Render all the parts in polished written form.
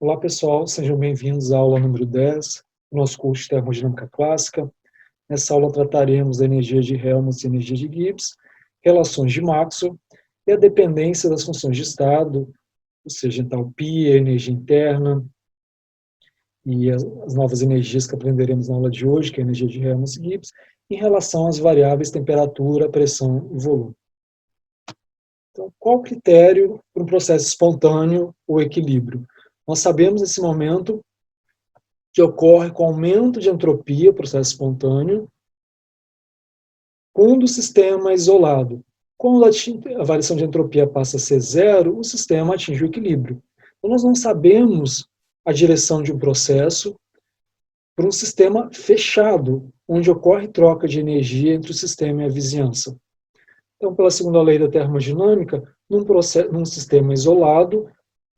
Olá pessoal, sejam bem-vindos à aula número 10 do nosso curso de Termodinâmica Clássica. Nessa aula trataremos da energia de Helmholtz e energia de Gibbs, relações de Maxwell e a dependência das funções de estado, ou seja, entalpia, energia interna e as novas energias que aprenderemos na aula de hoje, que é a energia de Helmholtz e Gibbs, em relação às variáveis temperatura, pressão e volume. Então, qual o critério para um processo espontâneo ou equilíbrio? Nós sabemos nesse momento que ocorre com aumento de entropia, processo espontâneo, quando o sistema é isolado. Quando a variação de entropia passa a ser zero, o sistema atinge o equilíbrio. Então, nós não sabemos a direção de um processo para um sistema fechado, onde ocorre troca de energia entre o sistema e a vizinhança. Então, pela segunda lei da termodinâmica, num sistema isolado,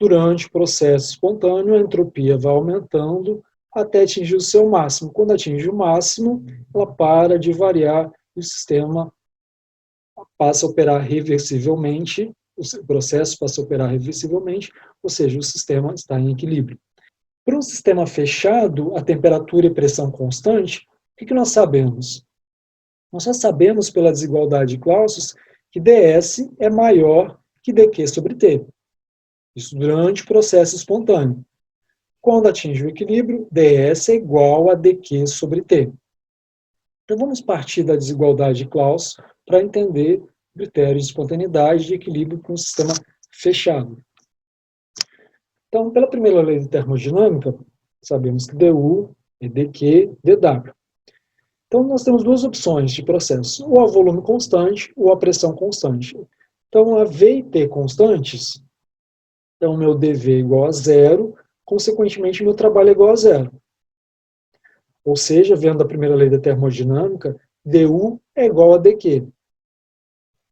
durante o processo espontâneo, a entropia vai aumentando até atingir o seu máximo. Quando atinge o máximo, ela para de variar e o sistema passa a operar reversivelmente, o processo passa a operar reversivelmente, ou seja, o sistema está em equilíbrio. Para um sistema fechado, a temperatura e pressão constante, o que nós sabemos? Nós só sabemos pela desigualdade de Clausius que ds é maior que dq sobre t. Isso durante o processo espontâneo. Quando atinge o equilíbrio, ds é igual a dq sobre t. Então vamos partir da desigualdade de Clausius para entender critérios de espontaneidade e de equilíbrio para um sistema fechado. Então, pela primeira lei de termodinâmica, sabemos que du é dq dw. Então, nós temos duas opções de processo, ou a volume constante ou a pressão constante. Então, a V e T constantes, então meu dV é igual a zero, consequentemente, meu trabalho é igual a zero. Ou seja, vendo a primeira lei da termodinâmica, du é igual a dq.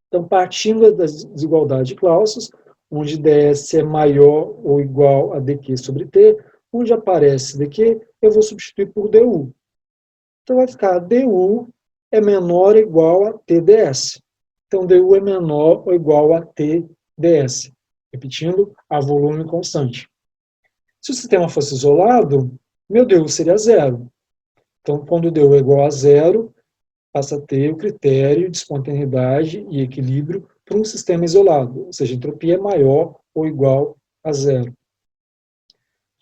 Então, partindo da desigualdade de Clausius, onde ds é maior ou igual a dq sobre t, onde aparece dq, eu vou substituir por du. Então, vai ficar du é menor ou igual a tds. Então, du é menor ou igual a tds. Repetindo, a volume constante. Se o sistema fosse isolado, meu du seria zero. Então, quando du é igual a zero, passa a ter o critério de espontaneidade e equilíbrio para um sistema isolado, ou seja, a entropia é maior ou igual a zero.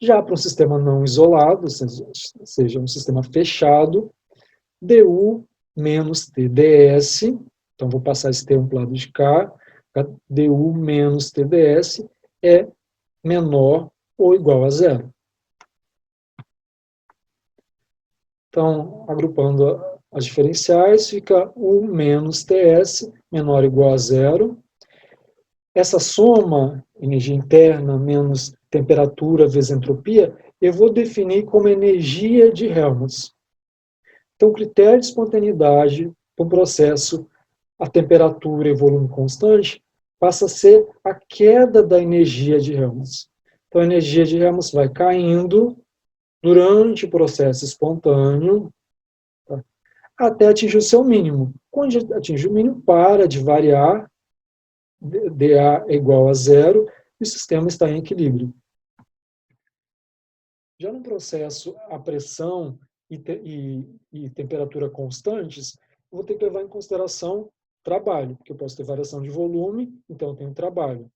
Já para um sistema não isolado, ou seja, um sistema fechado, du menos tds, então vou passar esse termo para o lado de cá, du menos tds é menor ou igual a zero. Então, agrupando as diferenciais, fica U menos TS menor ou igual a zero. Essa soma, energia interna menos temperatura vezes entropia, eu vou definir como energia de Helmholtz. Então, o critério de espontaneidade para um processo, a temperatura e volume constante, passa a ser a queda da energia de Helmholtz. Então, a energia de Helmholtz vai caindo durante o processo espontâneo, tá, até atingir o seu mínimo. Quando atinge o mínimo, para de variar, dA é igual a zero, e o sistema está em equilíbrio. Já no processo, a pressão e temperatura constantes, eu vou ter que levar em consideração trabalho, porque eu posso ter variação de volume, então eu tenho trabalho.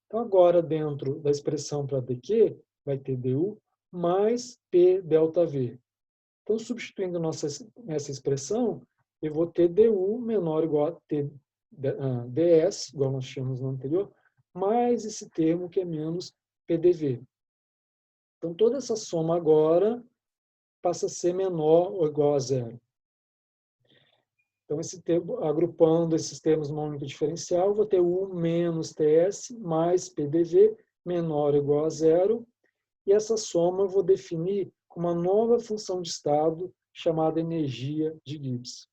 Então, agora, dentro da expressão para dq, vai ter du mais P delta V. Então, substituindo essa expressão, eu vou ter du menor ou igual a T ds, igual nós tínhamos no anterior, mais esse termo que é menos PDV. Então, toda essa soma agora passa a ser menor ou igual a zero. Então, esse termo, agrupando esses termos numa única diferencial, eu vou ter U menos TS mais PDV menor ou igual a zero. E essa soma eu vou definir com uma nova função de estado chamada energia de Gibbs.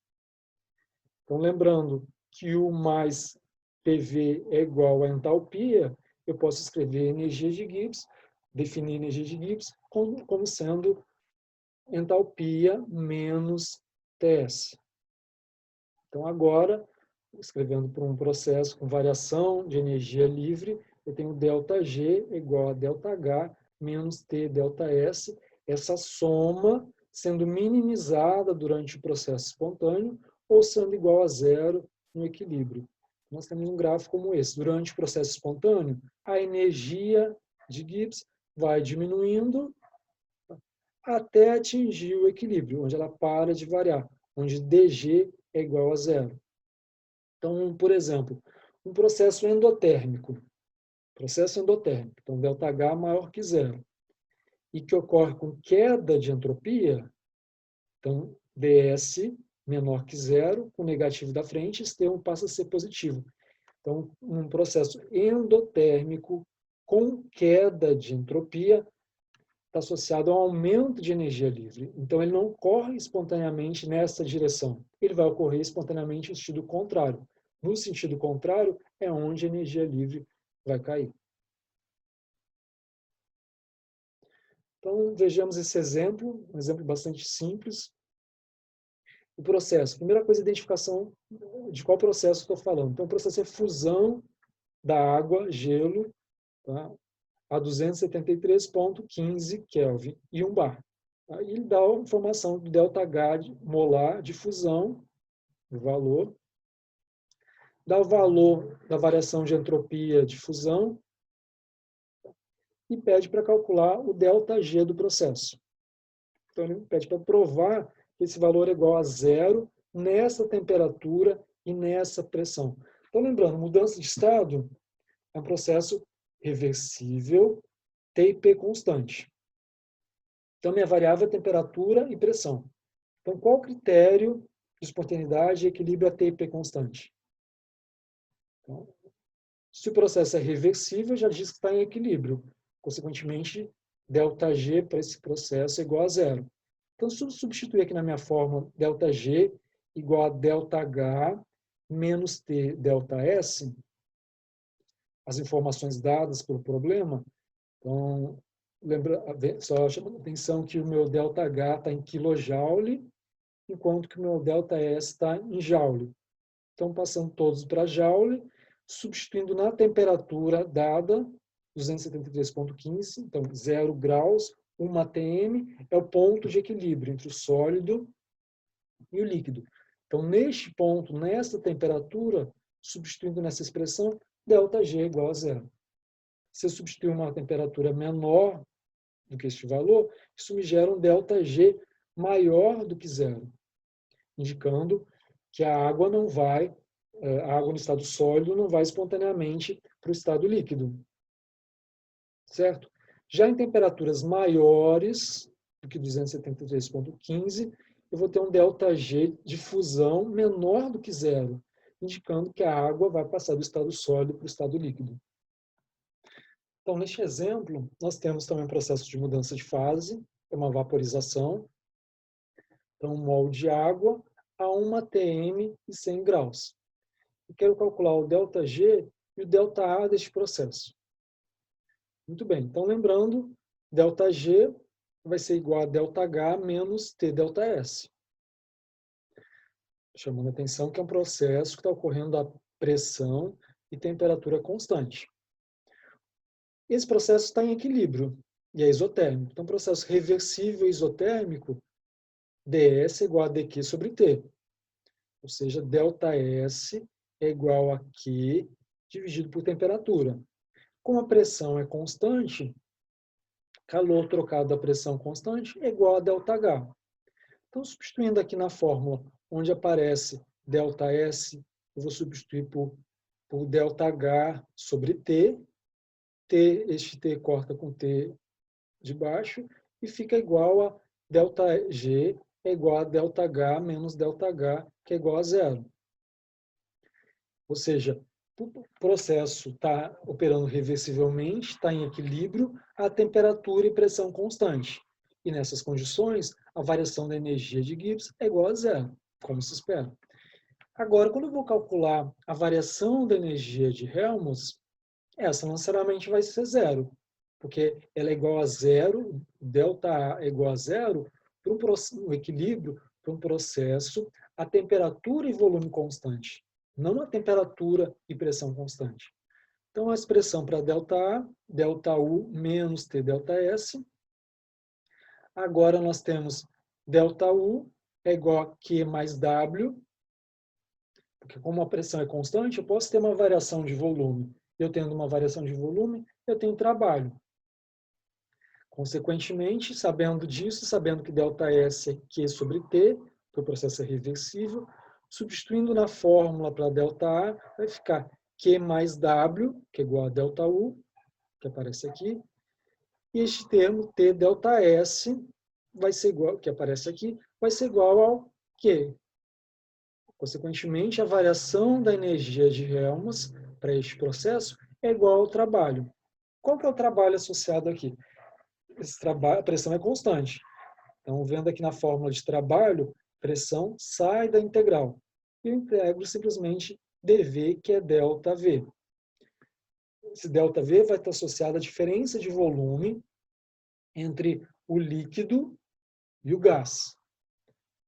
Então, lembrando que U mais PV é igual a entalpia, eu posso escrever energia de Gibbs, definir energia de Gibbs como sendo entalpia menos TS. Então, agora, escrevendo por um processo com variação de energia livre, eu tenho ΔG igual a ΔH menos T delta S, essa soma sendo minimizada durante o processo espontâneo ou sendo igual a zero no equilíbrio. Nós temos um gráfico como esse. Durante o processo espontâneo, a energia de Gibbs vai diminuindo até atingir o equilíbrio, onde ela para de variar, onde dG é igual a zero. Então, por exemplo, um processo endotérmico, então ΔH maior que zero, e que ocorre com queda de entropia, então ds menor que zero, com negativo da frente, esse termo passa a ser positivo. Então, um processo endotérmico com queda de entropia está associado a um aumento de energia livre. Então, ele não ocorre espontaneamente nessa direção. Ele vai ocorrer espontaneamente no sentido contrário. No sentido contrário, é onde a energia livre vai cair. Então, vejamos esse exemplo, um exemplo bastante simples. O processo. Primeira coisa, identificação de qual processo estou falando. Então, o processo é fusão da água, gelo, tá, a 273,15 Kelvin e 1 bar. Aí ele dá a informação do ΔH molar de fusão, o valor, dá o valor da variação de entropia de fusão e pede para calcular o ΔG do processo. Então, ele pede para provar que esse valor é igual a zero nessa temperatura e nessa pressão. Então, lembrando, mudança de estado é um processo reversível, T e P constante. Então, minha variável é temperatura e pressão. Então, qual o critério de espontaneidade e equilíbrio a T e P constante? Então, se o processo é reversível, já diz que está em equilíbrio. Consequentemente, ΔG para esse processo é igual a zero. Então, se eu substituir aqui na minha fórmula ΔG igual a ΔH menos T ΔS, as informações dadas pelo problema, então, lembra, só chamando a atenção que o meu ΔH está em kJ, enquanto que o meu ΔS está em joule. Então, passando todos para joule, substituindo na temperatura dada, 273,15, então 0 graus, 1 atm, é o ponto de equilíbrio entre o sólido e o líquido. Então, neste ponto, nessa temperatura, substituindo nessa expressão, ΔG é igual a zero. Se eu substituir uma temperatura menor do que este valor, isso me gera um ΔG maior do que zero, indicando que a água não vai, a água no estado sólido não vai espontaneamente para o estado líquido. Certo? Já em temperaturas maiores do que 273,15, eu vou ter um ΔG de fusão menor do que zero, indicando que a água vai passar do estado sólido para o estado líquido. Então, neste exemplo, nós temos também um processo de mudança de fase, é uma vaporização. Então, um mol de água a 1 atm e 100 graus. Eu quero calcular o ΔG e o ΔA deste processo. Muito bem, então lembrando, ΔG vai ser igual a ΔH menos T ΔS. Chamando a atenção que é um processo que está ocorrendo a pressão e temperatura constante. Esse processo está em equilíbrio e é isotérmico. Então, processo reversível isotérmico, ds é igual a dq sobre t. Ou seja, ΔS é igual a Q dividido por temperatura. Como a pressão é constante, calor trocado da pressão constante é igual a ΔH. Então, substituindo aqui na fórmula onde aparece ΔS, eu vou substituir por ΔH sobre T. Este T corta com T de baixo e fica igual a ΔG é igual a ΔH menos ΔH, que é igual a zero. Ou seja, o processo está operando reversivelmente, está em equilíbrio a temperatura e pressão constante. E nessas condições, a variação da energia de Gibbs é igual a zero, como se espera. Agora, quando eu vou calcular a variação da energia de Helmholtz, essa não necessariamente vai ser zero, porque ela é igual a zero, ΔA é igual a zero, para um equilíbrio, para um processo a temperatura e volume constante, não a temperatura e pressão constante. Então, a expressão para ΔA, ΔU menos T ΔS. Agora, nós temos ΔU é igual a Q mais W, porque como a pressão é constante, eu posso ter uma variação de volume. Eu tendo uma variação de volume, eu tenho trabalho. Consequentemente, sabendo disso, sabendo que ΔS é Q sobre T, que o processo é reversível, substituindo na fórmula para ΔA, vai ficar Q mais W, que é igual a ΔU, que aparece aqui, e este termo T ΔS vai ser igual, que aparece aqui, vai ser igual ao Q. Consequentemente, a variação da energia de Helmholtz para este processo é igual ao trabalho. Qual que é o trabalho associado aqui? A pressão é constante. Então, vendo aqui na fórmula de trabalho, pressão sai da integral. Eu integro simplesmente dV, que é ΔV. Esse ΔV vai estar associado à diferença de volume entre o líquido e o gás.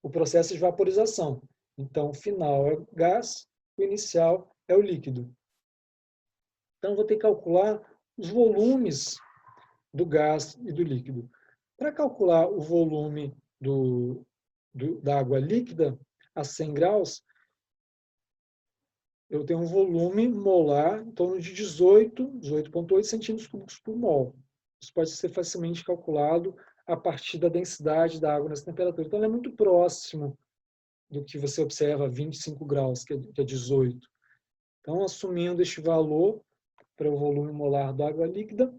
O processo de vaporização. Então, o final é o gás, o inicial é o líquido. Então, eu vou ter que calcular os volumes do gás e do líquido. Para calcular o volume da água líquida a 100 graus, eu tenho um volume molar em torno de 18,8 centímetros cúbicos por mol. Isso pode ser facilmente calculado a partir da densidade da água nessa temperatura. Então, ela é muito próximo do que você observa a 25 graus, que é 18. Então, assumindo este valor para o volume molar da água líquida,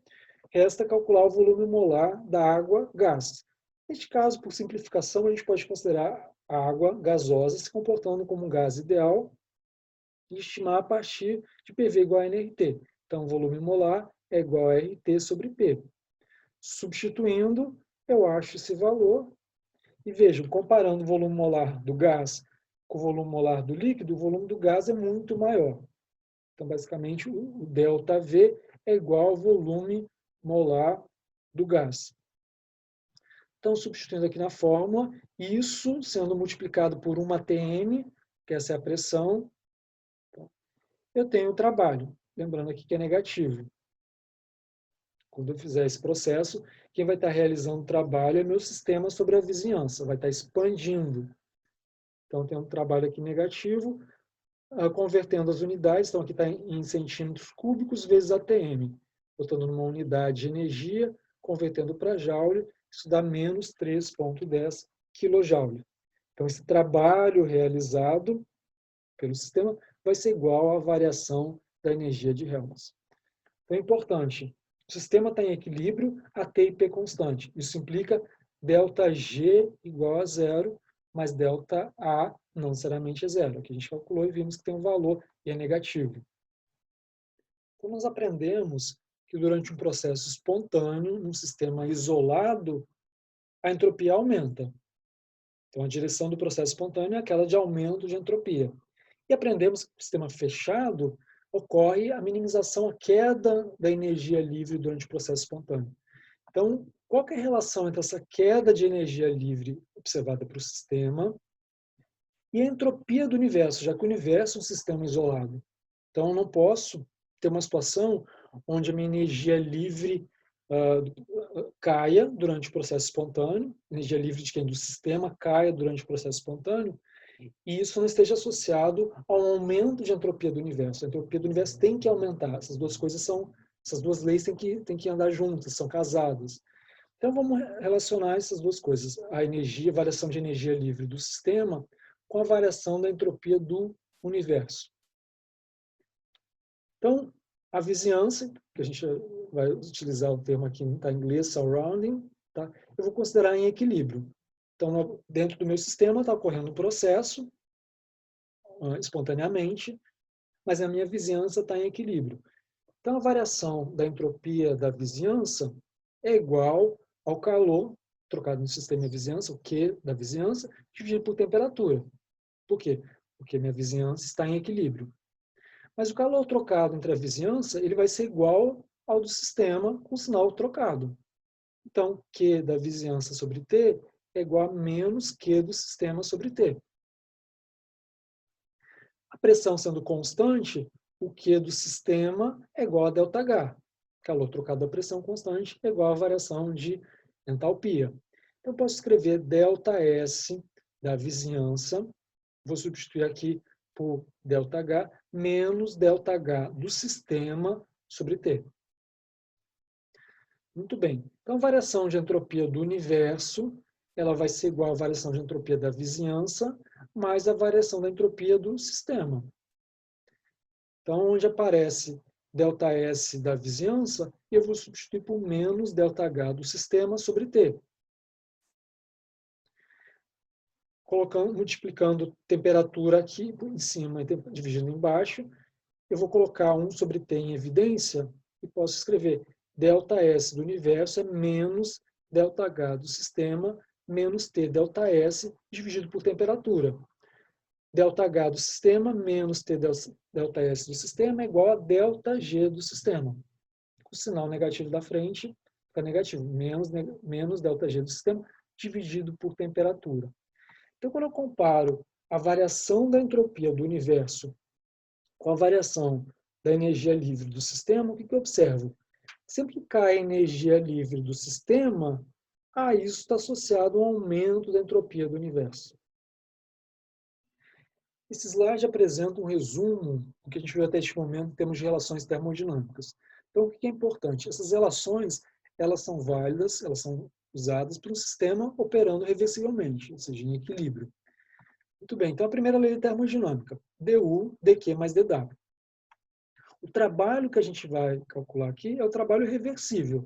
resta calcular o volume molar da água gás. Neste caso, por simplificação, a gente pode considerar a água gasosa se comportando como um gás ideal e estimar a partir de PV igual a nRT. Então, o volume molar é igual a RT sobre P. Substituindo, eu acho esse valor e vejam, comparando o volume molar do gás com o volume molar do líquido, o volume do gás é muito maior. Então, basicamente, o ΔV é igual ao volume molar do gás. Então, substituindo aqui na fórmula, isso sendo multiplicado por 1 atm, que essa é a pressão, eu tenho o trabalho. Lembrando aqui que é negativo. Quando eu fizer esse processo, quem vai estar realizando o trabalho é meu sistema sobre a vizinhança, vai estar expandindo. Então, tem um trabalho aqui negativo, convertendo as unidades, então aqui está em centímetros cúbicos vezes ATM. Botando numa unidade de energia, convertendo para joule, isso dá menos 3,10 kJ. Então, esse trabalho realizado pelo sistema vai ser igual à variação da energia de Helmholtz. Então, é importante, o sistema está em equilíbrio a T e P constante. Isso implica ΔG igual a zero, mas ΔA não necessariamente é zero. Aqui a gente calculou e vimos que tem um valor e é negativo. Então, nós aprendemos que durante um processo espontâneo, num sistema isolado, a entropia aumenta. Então, a direção do processo espontâneo é aquela de aumento de entropia. E aprendemos que no sistema fechado ocorre a minimização, a queda da energia livre durante o processo espontâneo. Então, qual é a relação entre essa queda de energia livre observada para o sistema e a entropia do universo, já que o universo é um sistema isolado? Então, eu não posso ter uma situação onde a minha energia livre caia durante o processo espontâneo, energia livre de quem? Do sistema caia durante o processo espontâneo, e isso não esteja associado ao aumento de entropia do universo. A entropia do universo tem que aumentar. Essas duas leis têm que andar juntas, são casadas. Então, vamos relacionar essas duas coisas, a energia, a variação de energia livre do sistema com a variação da entropia do universo. Então, a vizinhança, que a gente vai utilizar o termo aqui em inglês, surrounding, tá? Eu vou considerar em equilíbrio. Então, dentro do meu sistema está ocorrendo um processo, espontaneamente, mas a minha vizinhança está em equilíbrio. Então, a variação da entropia da vizinhança é igual ao calor, trocado no sistema de vizinhança, o Q da vizinhança, dividido por temperatura. Por quê? Porque minha vizinhança está em equilíbrio. Mas o calor trocado entre a vizinhança ele vai ser igual ao do sistema com sinal trocado. Então, Q da vizinhança sobre T é igual a menos Q do sistema sobre T. A pressão sendo constante, o Q do sistema é igual a ΔH. Calor trocado a pressão constante é igual à variação de entalpia. Então, eu posso escrever ΔS da vizinhança, vou substituir aqui por ΔH, menos ΔH do sistema sobre T. Muito bem. Então, a variação de entropia do universo, ela vai ser igual à variação de entropia da vizinhança, mais a variação da entropia do sistema. Então, onde aparece ΔS da vizinhança, eu vou substituir por menos ΔH do sistema sobre T. Multiplicando temperatura aqui em cima e dividindo embaixo, eu vou colocar 1 sobre T em evidência e posso escrever ΔS do universo é menos ΔH do sistema menos T ΔS dividido por temperatura. ΔH do sistema menos T ΔS do sistema é igual a ΔG do sistema. O sinal negativo da frente fica negativo, menos ΔG do sistema dividido por temperatura. Então, quando eu comparo a variação da entropia do universo com a variação da energia livre do sistema, o que eu observo? Sempre que cai a energia livre do sistema, isso está associado ao aumento da entropia do universo. Esse slide apresenta um resumo do que a gente viu até este momento em termos de relações termodinâmicas. Então, o que é importante? Essas relações, elas são válidas, elas são usadas para um sistema operando reversivelmente, ou seja, em equilíbrio. Muito bem, então a primeira lei de termodinâmica, du, dq mais dw. O trabalho que a gente vai calcular aqui é o trabalho reversível,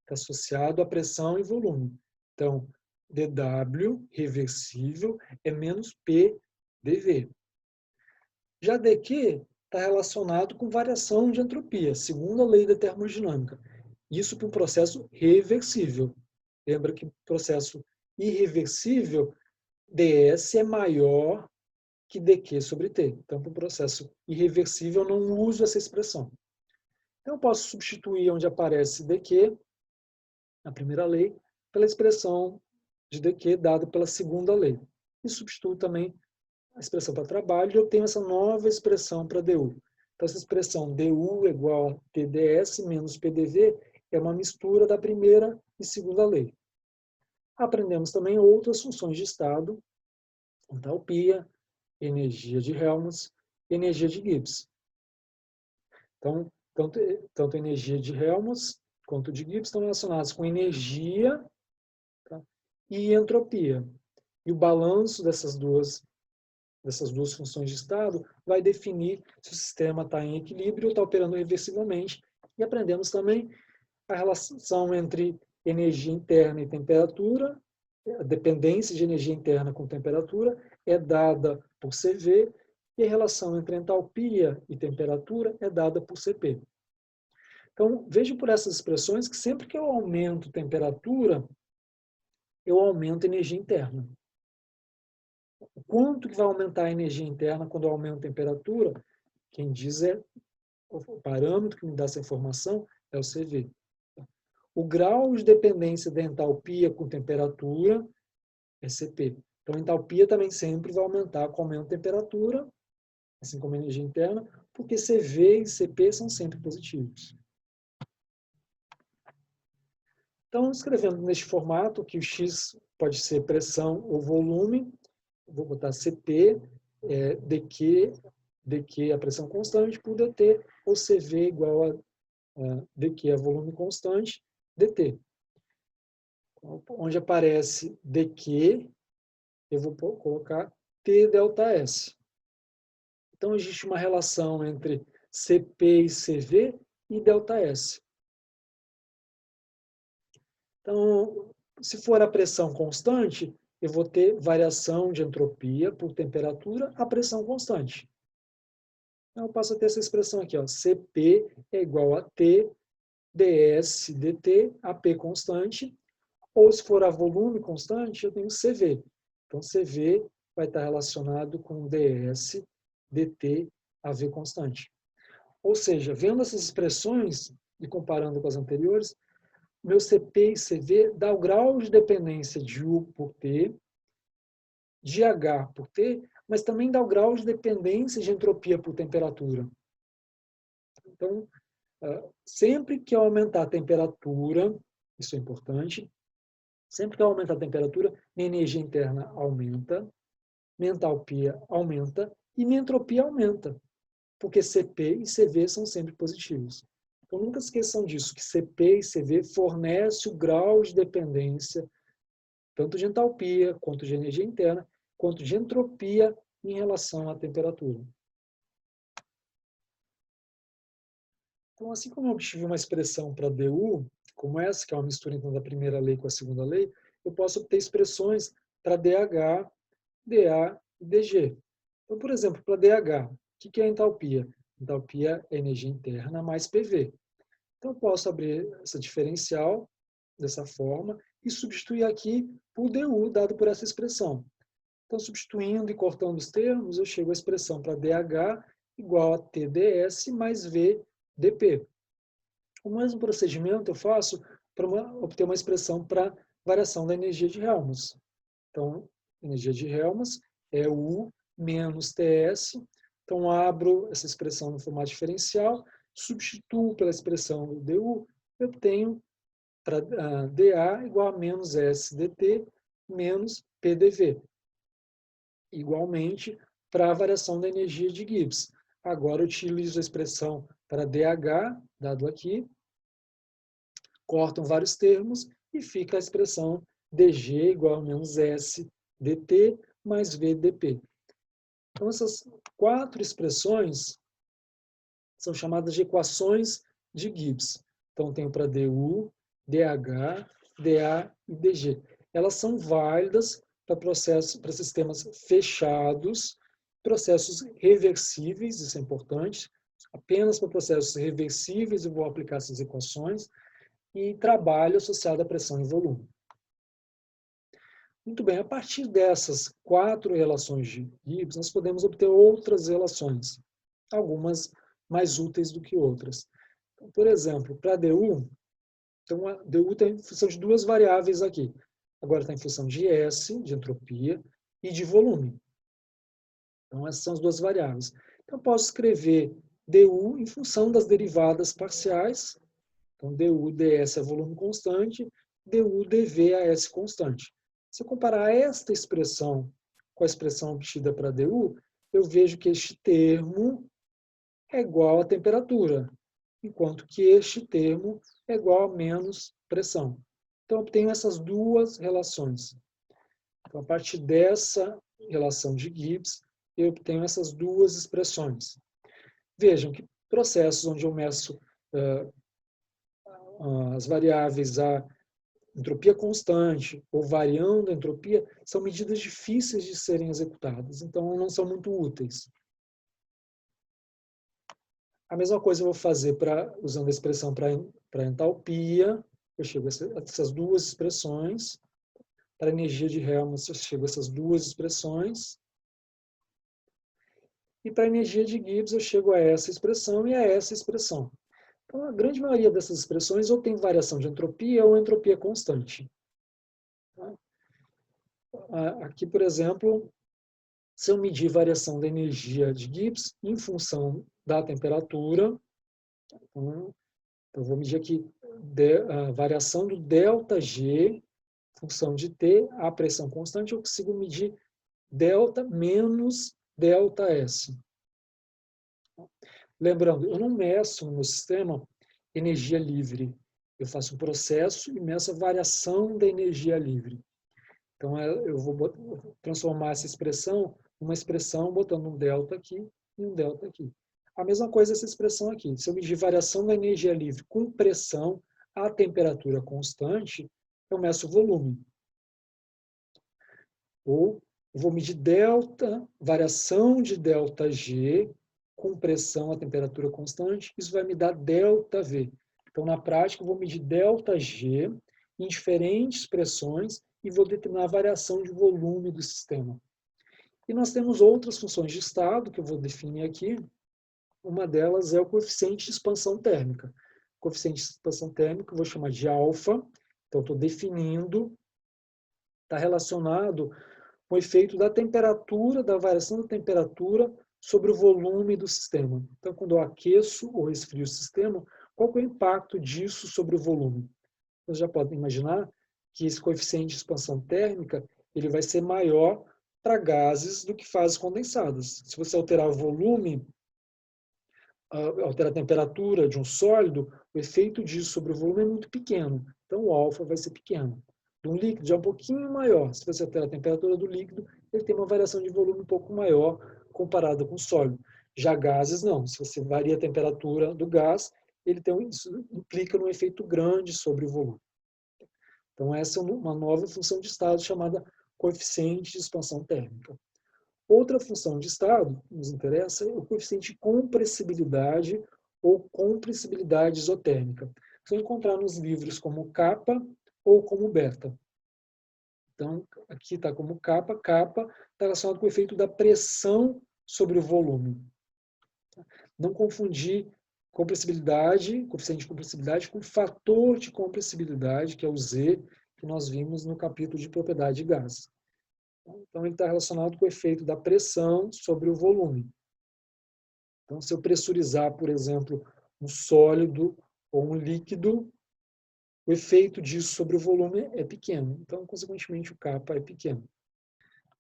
que é associado à pressão e volume. Então, dw reversível é menos p dv. Já dq está relacionado com variação de entropia, segundo a lei da termodinâmica. Isso para um processo reversível. Lembra que processo irreversível, ds é maior que dq sobre t. Então, para um processo irreversível, eu não uso essa expressão. Então, eu posso substituir onde aparece dq, na primeira lei, pela expressão de dq dada pela segunda lei. E substituo também a expressão para trabalho e eu tenho essa nova expressão para du. Então, essa expressão du igual a tds menos pdv é uma mistura da primeira e segunda lei. Aprendemos também outras funções de estado, entalpia, energia de Helmholtz, energia de Gibbs. Então, tanto a energia de Helmholtz quanto de Gibbs estão relacionadas com energia, tá, e entropia. E o balanço dessas duas funções de estado vai definir se o sistema está em equilíbrio ou está operando reversivelmente. E aprendemos também a relação entre energia interna e temperatura, a dependência de energia interna com temperatura é dada por CV, e a relação entre entalpia e temperatura é dada por CP. Então, vejo por essas expressões que sempre que eu aumento temperatura, eu aumento energia interna. O quanto que vai aumentar a energia interna quando eu aumento a temperatura? Quem diz é o parâmetro que me dá essa informação é o CV. O grau de dependência da entalpia com temperatura é CP. Então, a entalpia também sempre vai aumentar com o aumento da temperatura, assim como a energia interna, porque CV e CP são sempre positivos. Então, escrevendo neste formato, que o X pode ser pressão ou volume, vou botar CP, dq a pressão constante, por dt, ou CV igual a dq a volume constante, dt. Onde aparece dq, eu vou colocar T ΔS. Então, existe uma relação entre CP e CV e ΔS. Então, se for a pressão constante, eu vou ter variação de entropia por temperatura a pressão constante. Então, eu passo a ter essa expressão aqui, ó, CP é igual a T, ds dt, a P constante, ou se for a volume constante, eu tenho CV. Então, CV vai estar relacionado com ds dt, a V constante. Ou seja, vendo essas expressões e comparando com as anteriores, meu CP e CV dá o grau de dependência de U por T, de H por T, mas também dá o grau de dependência de entropia por temperatura. Então, sempre que aumentar a temperatura, isso é importante, sempre que aumentar a temperatura, minha energia interna aumenta, minha entalpia aumenta e minha entropia aumenta, porque CP e CV são sempre positivos. Então, nunca esqueçam disso, que CP e CV fornecem o grau de dependência, tanto de entalpia, quanto de energia interna, quanto de entropia em relação à temperatura. Então, assim como eu obtive uma expressão para DU, como essa, que é uma mistura então, da primeira lei com a segunda lei, eu posso obter expressões para DH, DA e DG. Então, por exemplo, para DH, o que é a entalpia? Entalpia é energia interna mais PV. Então, eu posso abrir essa diferencial dessa forma e substituir aqui por DU, dado por essa expressão. Então, substituindo e cortando os termos, eu chego à expressão para DH igual a TdS mais VdP. O mesmo procedimento eu faço para obter uma expressão para variação da energia de Helmholtz. Então, energia de Helmholtz é U menos TS. Então, abro essa expressão no formato diferencial, substituo pela expressão do DU, eu tenho para dA igual a menos S dt menos PDV. Igualmente, para a variação da energia de Gibbs. Agora, eu utilizo a expressão para DH, dado aqui, cortam vários termos e fica a expressão dg igual a menos S dt mais V dp. Então, essas quatro expressões são chamadas de equações de Gibbs. Então, tenho para du, dH, dA e dg. Elas são válidas para processos, para sistemas fechados, processos reversíveis, isso é importante. Apenas para processos reversíveis eu vou aplicar essas equações, e trabalho associado à pressão e volume. Muito bem, a partir dessas quatro relações de Gibbs, nós podemos obter outras relações, algumas mais úteis do que outras. Então, por exemplo, para a DU, então a DU está em função de duas variáveis aqui. Agora está em função de S, de entropia, e de volume. Então, essas são as duas variáveis. Então, eu posso escrever DU em função das derivadas parciais. Então, du ds é volume constante, du dv é S constante. Se eu comparar esta expressão com a expressão obtida para du, eu vejo que este termo é igual à temperatura, enquanto que este termo é igual a menos pressão. Então, eu obtenho essas duas relações. Então, a partir dessa relação de Gibbs, eu obtenho essas duas expressões. Vejam que processos onde eu meço as variáveis a entropia constante ou variando a entropia são medidas difíceis de serem executadas, então não são muito úteis. A mesma coisa eu vou fazer usando a expressão para entalpia, eu chego a essas duas expressões. Para a energia de Helmholtz, eu chego a essas duas expressões. E para a energia de Gibbs, eu chego a essa expressão e a essa expressão. Então, a grande maioria dessas expressões ou tem variação de entropia ou entropia constante. Aqui, por exemplo, se eu medir variação da energia de Gibbs em função da temperatura, então eu vou medir aqui a variação do ΔG, função de T, a pressão constante, eu consigo medir delta menos ΔS. Lembrando, eu não meço no meu sistema energia livre. Eu faço um processo e meço a variação da energia livre. Então, eu vou transformar essa expressão numa expressão botando um delta aqui e um delta aqui. A mesma coisa essa expressão aqui. Se eu medir variação da energia livre com pressão a temperatura constante, eu meço o volume. Ou eu vou medir delta, variação de ΔG com pressão a temperatura constante, isso vai me dar ΔV. Então, na prática, eu vou medir ΔG em diferentes pressões e vou determinar a variação de volume do sistema. E nós temos outras funções de estado, que eu vou definir aqui. Uma delas é o coeficiente de expansão térmica. O coeficiente de expansão térmica eu vou chamar de alfa. Então, estou definindo, está relacionado com o efeito da temperatura, da variação da temperatura sobre o volume do sistema. Então, quando eu aqueço ou resfrio o sistema, qual que é o impacto disso sobre o volume? Vocês já podem imaginar que esse coeficiente de expansão térmica ele vai ser maior para gases do que fases condensadas. Se você alterar o volume, alterar a temperatura de um sólido, o efeito disso sobre o volume é muito pequeno. Então, o alfa vai ser pequeno. De um líquido já é um pouquinho maior. Se você alterar a temperatura do líquido, ele tem uma variação de volume um pouco maior comparada com o sólido. Já gases, não. Se você varia a temperatura do gás, isso implica num efeito grande sobre o volume. Então, essa é uma nova função de estado chamada coeficiente de expansão térmica. Outra função de estado que nos interessa é o coeficiente de compressibilidade ou compressibilidade isotérmica. Você vai encontrar nos livros como kappa ou como beta. Então, aqui está como kappa. Kappa está relacionado com o efeito da pressão sobre o volume. Não confundir compressibilidade, coeficiente de compressibilidade, com fator de compressibilidade, que é o Z, que nós vimos no capítulo de propriedade de gás. Então, ele está relacionado com o efeito da pressão sobre o volume. Então, se eu pressurizar, por exemplo, um sólido ou um líquido, o efeito disso sobre o volume é pequeno. Então, consequentemente, o kappa é pequeno.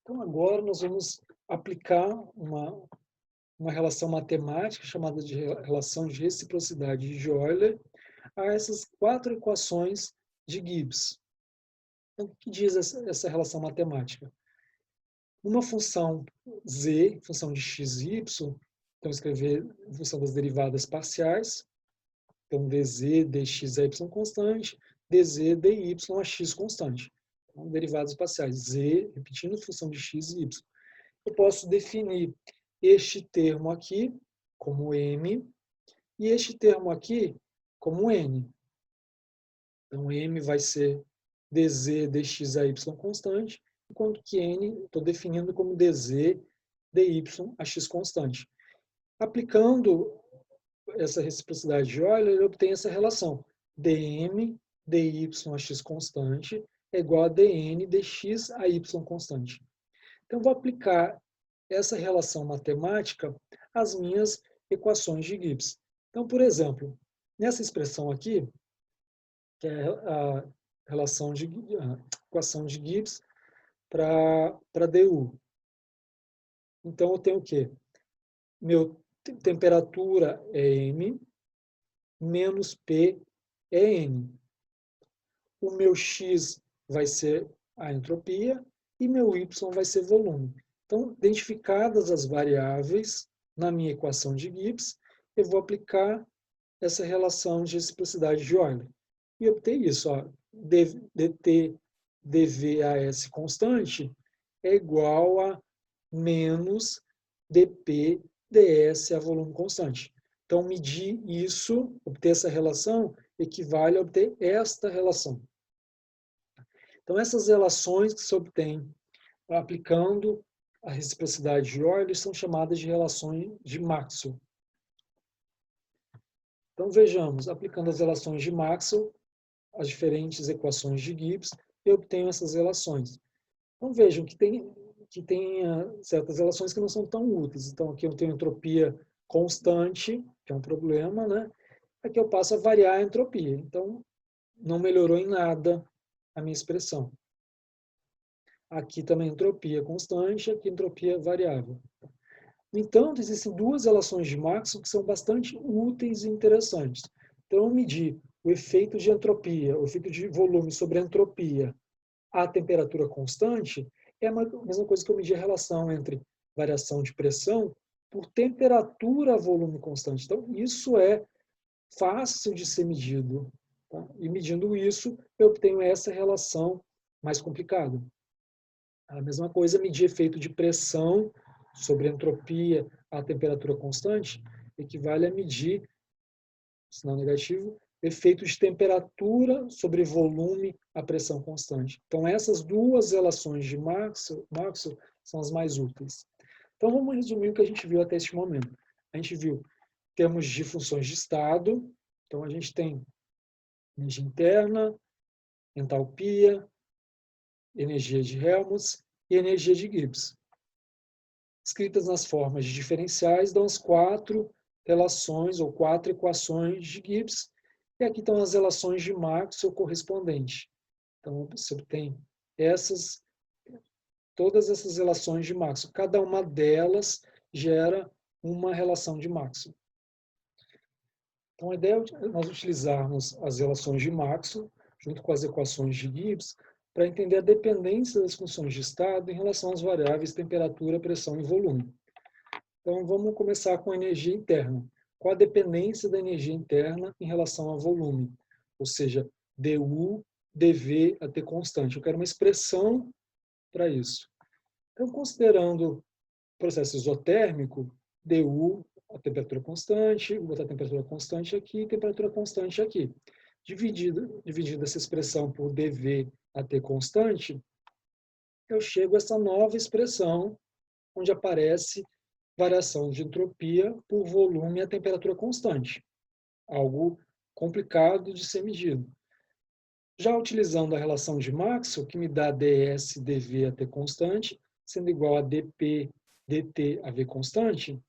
Então, agora nós vamos aplicar uma relação matemática chamada de relação de reciprocidade de Euler a essas 4 equações de Gibbs. Então, o que diz essa relação matemática? Uma função z, função de x e y, então escrever em função das derivadas parciais, então dz, dx a y constante, dz, dy a x constante. Então, derivadas parciais, z, repetindo, função de x e y. Eu posso definir este termo aqui como m e este termo aqui como n. Então, m vai ser dz, dx a y constante, enquanto que n estou definindo como dz, dy a x constante. Aplicando essa reciprocidade de Euler, ele obtém essa relação. dm, dy a x constante é igual a dn, dx a y constante. Então, vou aplicar essa relação matemática às minhas equações de Gibbs. Então, por exemplo, nessa expressão aqui, que é a equação de Gibbs para du. Então, eu tenho o quê? Meu temperatura é M, menos P é N. O meu X vai ser a entropia e meu Y vai ser volume. Então, identificadas as variáveis na minha equação de Gibbs, eu vou aplicar essa relação de reciprocidade de Euler. E obter isso. Ó, dt dvas constante é igual a menos dp ds a volume constante. Então, medir isso, obter essa relação, equivale a obter esta relação. Então, essas relações que se obtêm aplicando a reciprocidade de Euler são chamadas de relações de Maxwell. Então, vejamos, aplicando as relações de Maxwell, as diferentes equações de Gibbs, eu obtenho essas relações. Então, vejam que tem certas relações que não são tão úteis. Então, aqui eu tenho entropia constante, que é um problema, né? Aqui eu passo a variar a entropia. Então, não melhorou em nada a minha expressão. Aqui também entropia constante, aqui entropia variável. No entanto, existem duas relações de Maxwell que são bastante úteis e interessantes. Então, eu medir o efeito de entropia, o efeito de volume sobre a entropia à temperatura constante, é a mesma coisa que eu medir a relação entre variação de pressão por temperatura a volume constante. Então, isso é fácil de ser medido. Tá? E medindo isso, eu obtenho essa relação mais complicada. A mesma coisa, medir efeito de pressão sobre a entropia à temperatura constante, equivale a medir, sinal negativo, efeito de temperatura sobre volume à pressão constante. Então, essas duas relações de Maxwell são as mais úteis. Então, vamos resumir o que a gente viu até este momento. A gente viu termos de funções de estado. Então, a gente tem energia interna, entalpia, energia de Helmholtz e energia de Gibbs. escritas nas formas de diferenciais, dão as 4 relações ou 4 equações de Gibbs, e aqui estão as relações de Maxwell correspondentes. Então, você tem todas essas relações de Maxwell. Cada uma delas gera uma relação de Maxwell. Então, a ideia é nós utilizarmos as relações de Maxwell, junto com as equações de Gibbs, para entender a dependência das funções de estado em relação às variáveis temperatura, pressão e volume. Então, vamos começar com a energia interna. Qual a dependência da energia interna em relação ao volume? Ou seja, dU, dV a T constante. Eu quero uma expressão para isso. Então, considerando processo isotérmico, dU, a temperatura constante, vou botar a temperatura constante aqui e temperatura constante aqui. Dividindo essa expressão por dV a T constante, eu chego a essa nova expressão, onde aparece variação de entropia por volume a temperatura constante. Algo complicado de ser medido. Já utilizando a relação de Maxwell, que me dá ds dV a T constante, sendo igual a dP dt a V constante,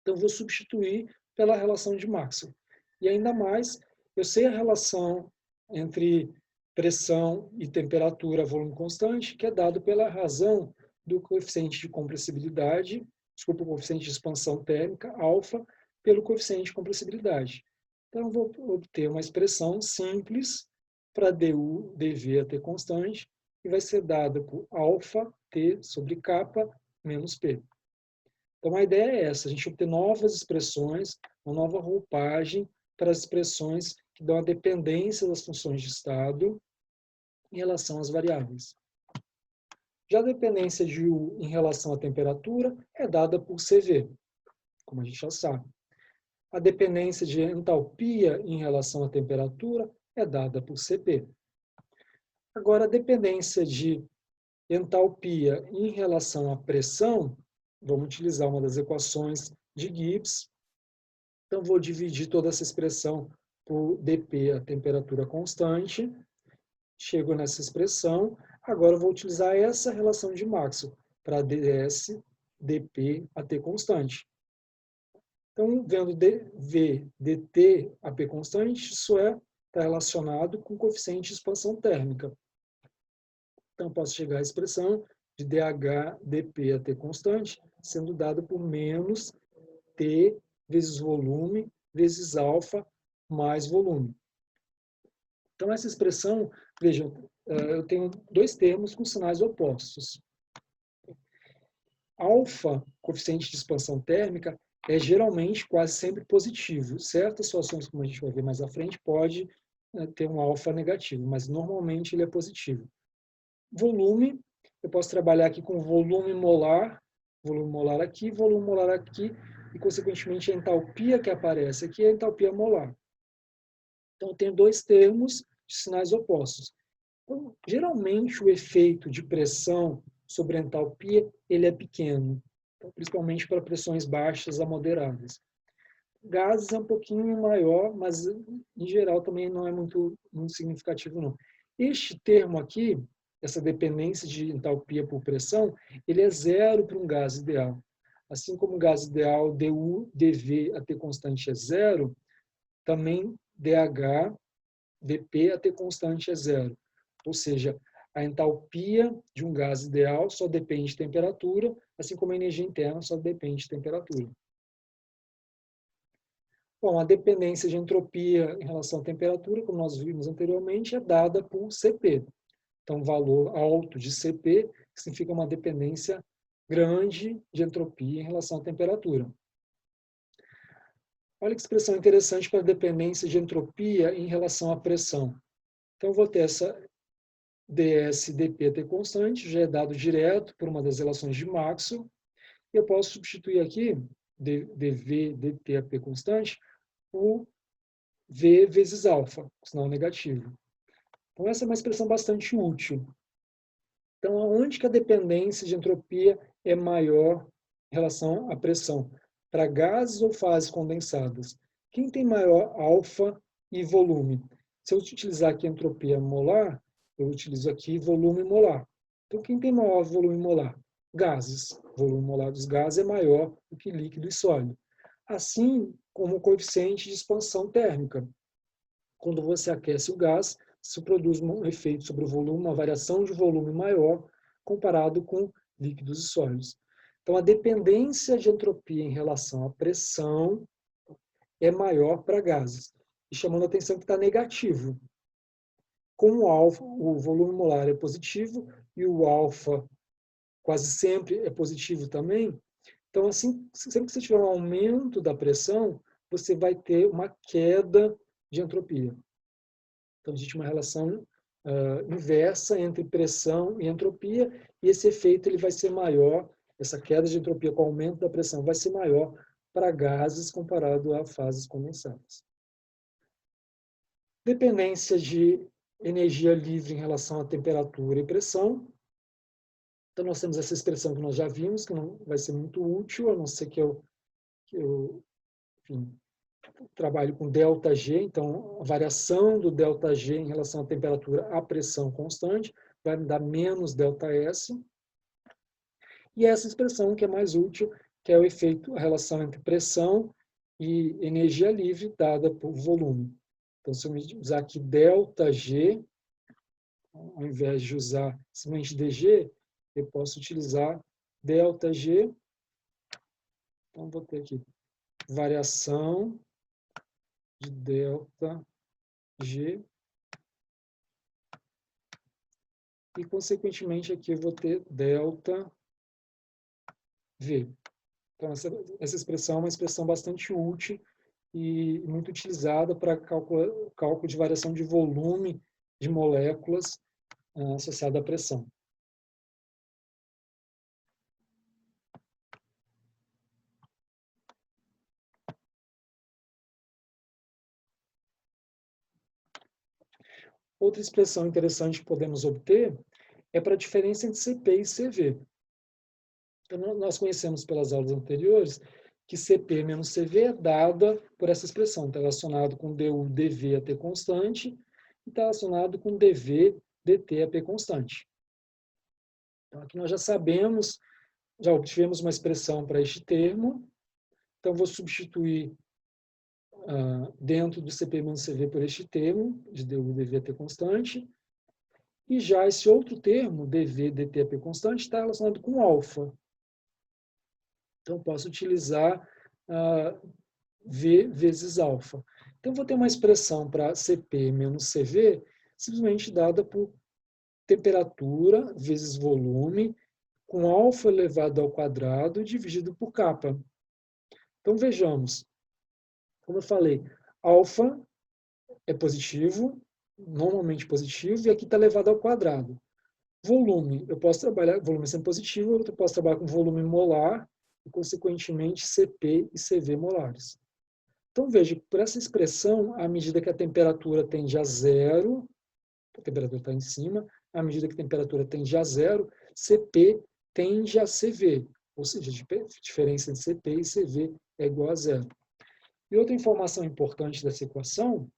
então vou substituir pela relação de Maxwell. E ainda mais, eu sei a relação entre pressão e temperatura, volume constante, que é dado pela razão do coeficiente de compressibilidade, o coeficiente de expansão térmica, alfa, pelo coeficiente de compressibilidade. Então, eu vou obter uma expressão simples para du, dv a T constante, e vai ser dada por alfa T sobre kappa menos P. Então, a ideia é essa, a gente obter novas expressões, uma nova roupagem para as expressões que dão a dependência das funções de estado em relação às variáveis. Já a dependência de U em relação à temperatura é dada por CV, como a gente já sabe. A dependência de entalpia em relação à temperatura é dada por CP. Agora, a dependência de entalpia em relação à pressão, vamos utilizar uma das equações de Gibbs. Então, vou dividir toda essa expressão por dP, a temperatura constante. Chego nessa expressão. Agora, eu vou utilizar essa relação de Maxwell para ds, dP, a T constante. Então, vendo dV, dt, a P constante, isso está relacionado com o coeficiente de expansão térmica. Então, posso chegar à expressão de dH, dP a T constante, sendo dado por menos T vezes volume, vezes alfa, mais volume. Então, essa expressão, vejam, eu tenho dois termos com sinais opostos. Alfa, coeficiente de expansão térmica, é geralmente quase sempre positivo. Certas situações, como a gente vai ver mais à frente, pode ter um alfa negativo, mas normalmente ele é positivo. Volume, eu posso trabalhar aqui com volume molar aqui, volume molar aqui, e, consequentemente, a entalpia que aparece aqui é a entalpia molar. Então, eu tenho dois termos de sinais opostos. Então, geralmente, o efeito de pressão sobre a entalpia ele é pequeno, então, principalmente para pressões baixas a moderadas. Gases é um pouquinho maior, mas, em geral, também não é muito significativo, não. Este termo aqui, essa dependência de entalpia por pressão, ele é zero para um gás ideal. Assim como o gás ideal, dU, dV a T constante é zero, também dH, dP a T constante é zero. Ou seja, a entalpia de um gás ideal só depende de temperatura, assim como a energia interna só depende de temperatura. Bom, a dependência de entropia em relação à temperatura, como nós vimos anteriormente, é dada por CP. Então, valor alto de CP significa uma dependência grande de entropia em relação à temperatura. Olha que expressão interessante para a dependência de entropia em relação à pressão. Então, eu vou ter essa ds dP T constante, já é dado direto por uma das relações de Maxwell. E eu posso substituir aqui dV dt a P constante por V vezes alfa, sinal negativo. Então, essa é uma expressão bastante útil. Então, aonde que a dependência de entropia é maior em relação à pressão? Para gases ou fases condensadas? Quem tem maior alfa e volume? Se eu utilizar aqui entropia molar, eu utilizo aqui volume molar. Então, quem tem maior volume molar? gases. O volume molar dos gases é maior do que líquido e sólido. Assim como o coeficiente de expansão térmica. Quando você aquece o gás, isso produz um efeito sobre o volume, uma variação de volume maior comparado com líquidos e sólidos. Então, a dependência de entropia em relação à pressão é maior para gases. E chamando a atenção que está negativo. Como o volume molar é positivo e o alfa quase sempre é positivo também, então, assim, sempre que você tiver um aumento da pressão, você vai ter uma queda de entropia. Então, existe uma relação inversa entre pressão e entropia, e esse efeito ele vai ser maior, essa queda de entropia com o aumento da pressão vai ser maior para gases comparado a fases condensadas. Dependência de energia livre em relação à temperatura e pressão. Então, nós temos essa expressão que nós já vimos, que não vai ser muito útil, a não ser que eu enfim, trabalho com ΔG, então a variação do ΔG em relação à temperatura à pressão constante vai me dar menos ΔS. E essa expressão que é mais útil, que é o efeito, a relação entre pressão e energia livre dada por volume. Então, se eu usar aqui ΔG, ao invés de usar simplesmente DG, eu posso utilizar ΔG. Então, vou ter aqui variação de ΔG. E, consequentemente, aqui eu vou ter ΔV. Então, essa expressão é uma expressão bastante útil e muito utilizada para cálculo de variação de volume de moléculas associada à pressão. Outra expressão interessante que podemos obter é para a diferença entre CP e CV. Então, nós conhecemos pelas aulas anteriores que CP menos CV é dada por essa expressão, está relacionado com du dV a T constante e está relacionado com dV dt a P constante. Então, aqui nós já sabemos, já obtivemos uma expressão para este termo, então vou substituir dentro do CP menos CV por este termo, de du dV a T constante, e já esse outro termo, dV dt a P constante, está relacionado com alfa. Então, posso utilizar V vezes alfa. Então, vou ter uma expressão para CP menos CV, simplesmente dada por temperatura vezes volume, com alfa elevado ao quadrado dividido por kappa. Então, vejamos. Como eu falei, alfa é positivo, normalmente positivo, e aqui está elevado ao quadrado. Volume, eu posso trabalhar, volume sendo positivo, eu posso trabalhar com volume molar, e, consequentemente, CP e CV molares. Então, veja, por essa expressão, à medida que a temperatura tende a zero, a temperatura está em cima, à medida que a temperatura tende a zero, CP tende a CV, ou seja, a diferença entre CP e CV é igual a zero. E outra informação importante dessa equação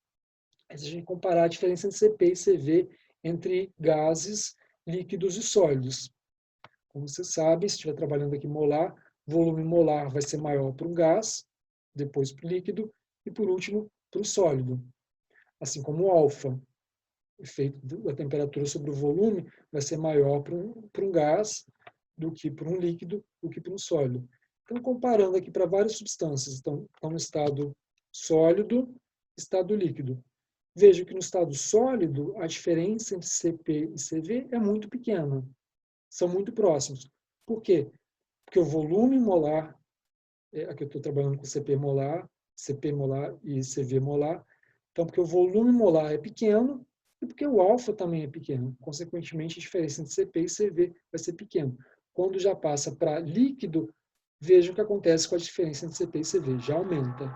é se a gente comparar a diferença entre CP e CV entre gases, líquidos e sólidos. Como você sabe, se estiver trabalhando aqui molar, volume molar vai ser maior para o gás, depois para o líquido e, por último, para o sólido. Assim como o alfa, o efeito da temperatura sobre o volume vai ser maior para um gás do que para um líquido, do que para um sólido. Então, comparando aqui para várias substâncias, estão no estado sólido, estado líquido. Veja que no estado sólido, a diferença entre CP e CV é muito pequena. São muito próximos. Por quê? Porque o volume molar, aqui eu estou trabalhando com CP molar e CV molar, então porque o volume molar é pequeno e porque o alfa também é pequeno. Consequentemente, a diferença entre CP e CV vai ser pequena. Quando já passa para líquido, veja o que acontece com a diferença entre CP e CV, já aumenta.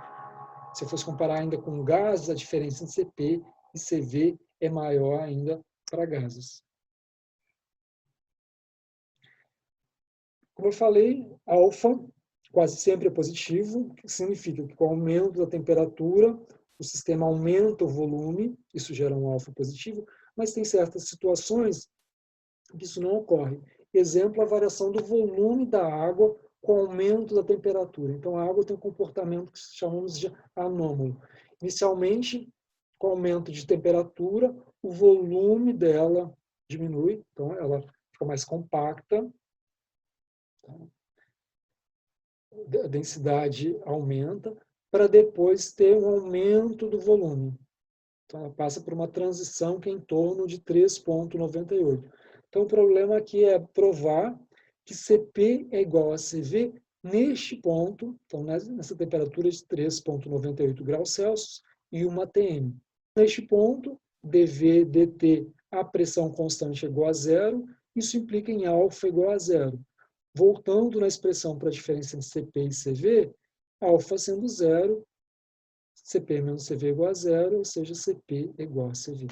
Se eu fosse comparar ainda com gases, a diferença entre CP e CV é maior ainda para gases. Como eu falei, alfa quase sempre é positivo, o que significa que com o aumento da temperatura, o sistema aumenta o volume, isso gera um alfa positivo, mas tem certas situações que isso não ocorre. exemplo, a variação do volume da água com o aumento da temperatura. Então, a água tem um comportamento que chamamos de anômalo. Inicialmente, com o aumento de temperatura, o volume dela diminui, então ela fica mais compacta, a densidade aumenta, para depois ter um aumento do volume. Então, ela passa por uma transição que é em torno de 3,98. Então, o problema aqui é provar que Cp é igual a Cv neste ponto, então nessa temperatura de 3,98 graus Celsius e 1 atm. Neste ponto, dV, dt, a pressão constante é igual a zero, isso implica em alfa igual a zero. Voltando na expressão para a diferença entre Cp e Cv, alfa sendo zero, Cp menos Cv é igual a zero, ou seja, Cp é igual a Cv.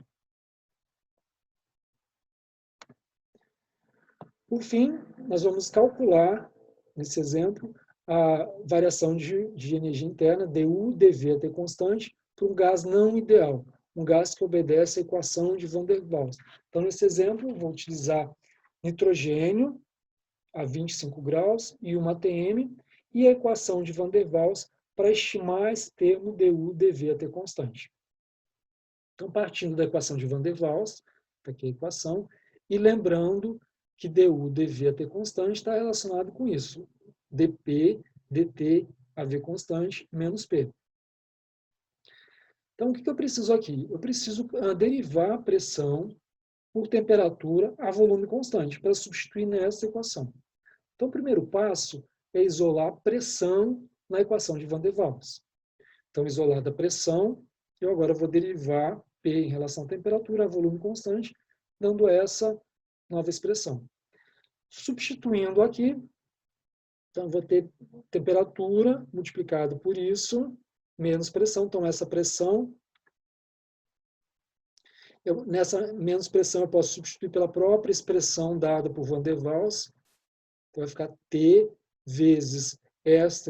Por fim, nós vamos calcular, nesse exemplo, a variação de energia interna, dU, dV até constante, para um gás não ideal, um gás que obedece à equação de Van der Waals. Então, nesse exemplo, vou utilizar nitrogênio a 25 graus e 1 atm, e a equação de Van der Waals para estimar esse termo dU, dV até constante. Então, partindo da equação de Van der Waals, está aqui a equação, e lembrando que dU, dV até constante está relacionado com isso. dP, dt, AV constante, menos P. Então, o que eu preciso aqui? Eu preciso derivar a pressão por temperatura a volume constante, para substituir nessa equação. Então, o primeiro passo é isolar a pressão na equação de Van der Waals. Então, isolada a pressão, eu agora vou derivar P em relação à temperatura a volume constante, dando essa nova expressão. Substituindo aqui, então eu vou ter temperatura multiplicado por isso, menos pressão. Então, essa pressão, nessa menos pressão eu posso substituir pela própria expressão dada por Van der Waals. Então, vai ficar T vezes esta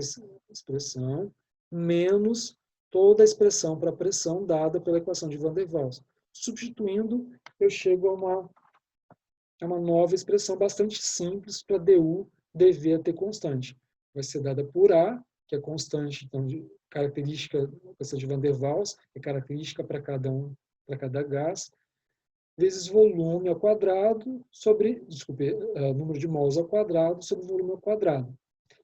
expressão, menos toda a expressão para a pressão dada pela equação de Van der Waals. Substituindo, eu chego a uma nova expressão bastante simples para dU, dV até constante. Vai ser dada por A, que é constante, então, de característica da equação de Van der Waals, é característica para cada gás, vezes volume ao quadrado sobre, número de mols ao quadrado sobre volume ao quadrado.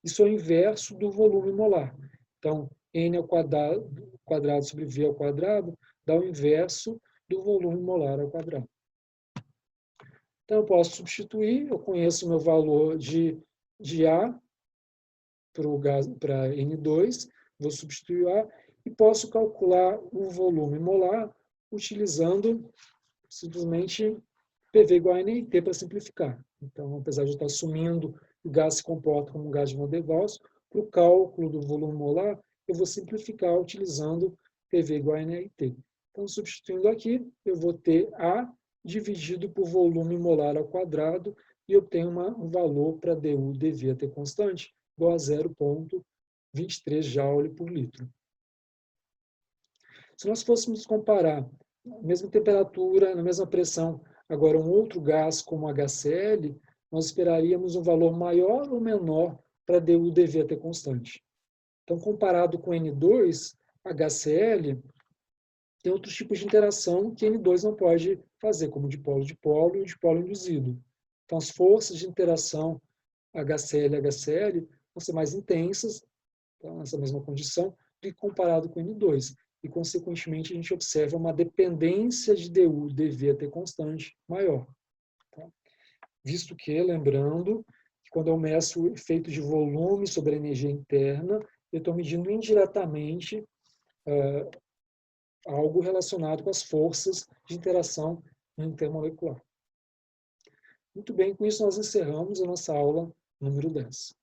Isso é o inverso do volume molar. Então, N ao quadrado sobre V ao quadrado dá o inverso do volume molar ao quadrado. Então, eu posso substituir, eu conheço o meu valor de A para N2, vou substituir A e posso calcular o volume molar utilizando simplesmente PV igual a NIT para simplificar. Então, apesar de eu estar assumindo que o gás se comporta como um gás de Van der Waals, para o cálculo do volume molar, eu vou simplificar utilizando PV igual a NIT. Então, substituindo aqui, eu vou ter A dividido por volume molar ao quadrado e obtenho um valor para dU, dV até constante igual a 0,23 joule por litro. Se nós fôssemos comparar a mesma temperatura, na mesma pressão, agora um outro gás como HCl, nós esperaríamos um valor maior ou menor para dU, dV até constante. Então, comparado com N2, HCl tem outros tipos de interação que N2 não pode fazer, como dipolo e o dipolo induzido. Então, as forças de interação HCl-HCl vão ser mais intensas, então, nessa mesma condição, do que comparado com N2. E, consequentemente, a gente observa uma dependência de dU, dV até constante maior. Tá? Visto que, lembrando, que quando eu meço o efeito de volume sobre a energia interna, eu estou medindo indiretamente algo relacionado com as forças de interação intermolecular. Muito bem, com isso nós encerramos a nossa aula número 10.